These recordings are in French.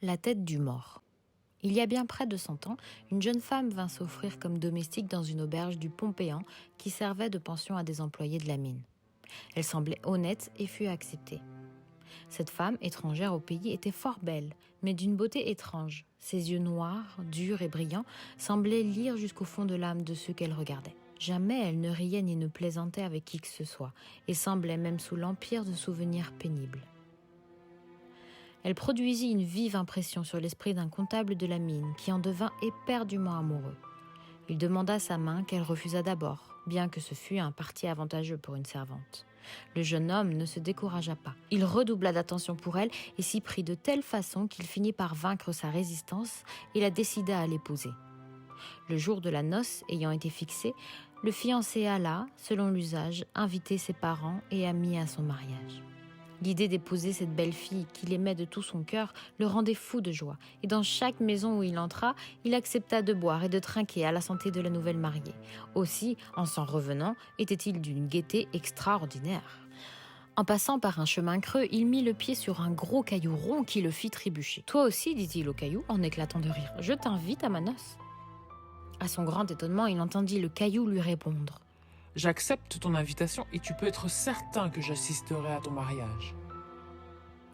La tête du mort. Il y a bien près de 100 ans, une jeune femme vint s'offrir comme domestique dans une auberge du Pompéan qui servait de pension à des employés de la mine. Elle semblait honnête et fut acceptée. Cette femme, étrangère au pays, était fort belle, mais d'une beauté étrange. Ses yeux noirs, durs et brillants, semblaient lire jusqu'au fond de l'âme de ceux qu'elle regardait. Jamais elle ne riait ni ne plaisantait avec qui que ce soit, et semblait même sous l'empire de souvenirs pénibles. Elle produisit une vive impression sur l'esprit d'un comptable de la mine qui en devint éperdument amoureux. Il demanda sa main qu'elle refusa d'abord, bien que ce fût un parti avantageux pour une servante. Le jeune homme ne se découragea pas. Il redoubla d'attention pour elle et s'y prit de telle façon qu'il finit par vaincre sa résistance et la décida à l'épouser. Le jour de la noce ayant été fixé, le fiancé alla, selon l'usage, inviter ses parents et amis à son mariage. L'idée d'épouser cette belle fille qu'il aimait de tout son cœur le rendait fou de joie, et dans chaque maison où il entra, il accepta de boire et de trinquer à la santé de la nouvelle mariée. Aussi, en s'en revenant, était-il d'une gaieté extraordinaire. En passant par un chemin creux, il mit le pied sur un gros caillou rond qui le fit trébucher. « Toi aussi, dit-il au caillou, en éclatant de rire, je t'invite à ma noce. » À son grand étonnement, il entendit le caillou lui répondre. J'accepte ton invitation et tu peux être certain que j'assisterai à ton mariage.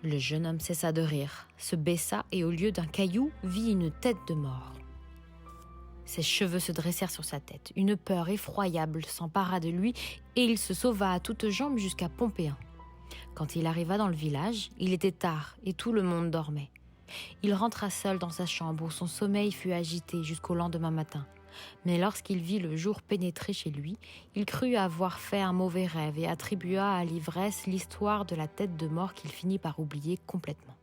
Le jeune homme cessa de rire, se baissa et au lieu d'un caillou, vit une tête de mort. Ses cheveux se dressèrent sur sa tête. Une peur effroyable s'empara de lui et il se sauva à toutes jambes jusqu'à Pompéan. Quand il arriva dans le village, il était tard et tout le monde dormait. Il rentra seul dans sa chambre où son sommeil fut agité jusqu'au lendemain matin. Mais lorsqu'il vit le jour pénétrer chez lui, il crut avoir fait un mauvais rêve et attribua à l'ivresse l'histoire de la tête de mort qu'il finit par oublier complètement.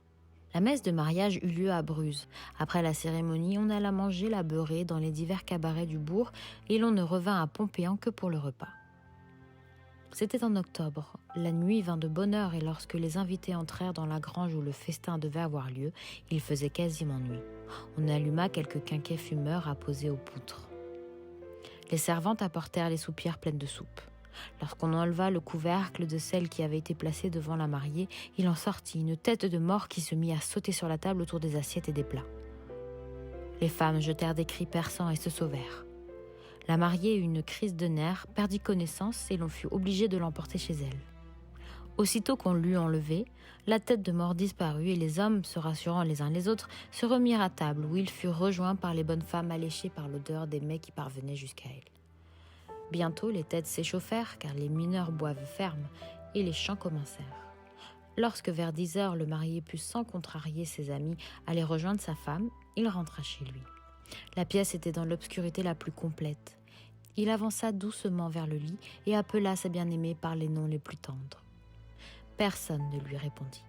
La messe de mariage eut lieu à Bruz. Après la cérémonie, on alla manger la beurrée dans les divers cabarets du bourg et l'on ne revint à Pompéan que pour le repas. C'était en octobre. La nuit vint de bonne heure et lorsque les invités entrèrent dans la grange où le festin devait avoir lieu, il faisait quasiment nuit. On alluma quelques quinquets fumeurs apposés aux poutres. Les servantes apportèrent les soupières pleines de soupe. Lorsqu'on enleva le couvercle de celle qui avait été placée devant la mariée, il en sortit une tête de mort qui se mit à sauter sur la table autour des assiettes et des plats. Les femmes jetèrent des cris perçants et se sauvèrent. La mariée eut une crise de nerfs, perdit connaissance et l'on fut obligé de l'emporter chez elle. Aussitôt qu'on l'eut enlevée, la tête de mort disparut et les hommes, se rassurant les uns les autres, se remirent à table où ils furent rejoints par les bonnes femmes alléchées par l'odeur des mets qui parvenaient jusqu'à elles. Bientôt les têtes s'échauffèrent car les mineurs boivent ferme et les chants commencèrent. Lorsque vers 10 heures le marié put sans contrarier ses amis aller rejoindre sa femme, il rentra chez lui. La pièce était dans l'obscurité la plus complète. Il avança doucement vers le lit et appela sa bien-aimée par les noms les plus tendres. Personne ne lui répondit.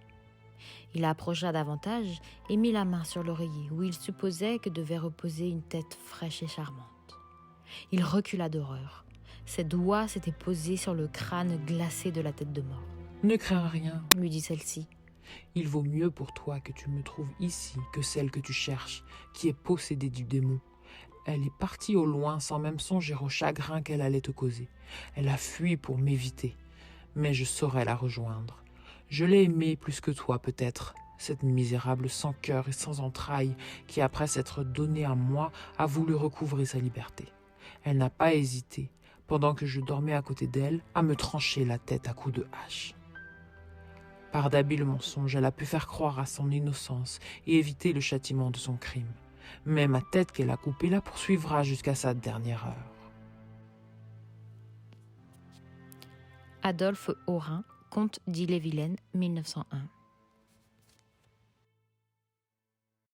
Il approcha davantage et mit la main sur l'oreiller où il supposait que devait reposer une tête fraîche et charmante. Il recula d'horreur. Ses doigts s'étaient posés sur le crâne glacé de la tête de mort. « Ne crains rien, lui dit celle-ci. Il vaut mieux pour toi que tu me trouves ici que celle que tu cherches, qui est possédée du démon. Elle est partie au loin sans même songer au chagrin qu'elle allait te causer. Elle a fui pour m'éviter, mais je saurai la rejoindre. Je l'ai aimée plus que toi peut-être, cette misérable sans cœur et sans entrailles qui, après s'être donnée à moi, a voulu recouvrer sa liberté. Elle n'a pas hésité, pendant que je dormais à côté d'elle, à me trancher la tête à coups de hache. Par d'habiles mensonges, elle a pu faire croire à son innocence et éviter le châtiment de son crime. Mais ma tête qu'elle a coupée la poursuivra jusqu'à sa dernière heure. Adolphe Haurin, comte d'Ille-et-Vilaine, 1901.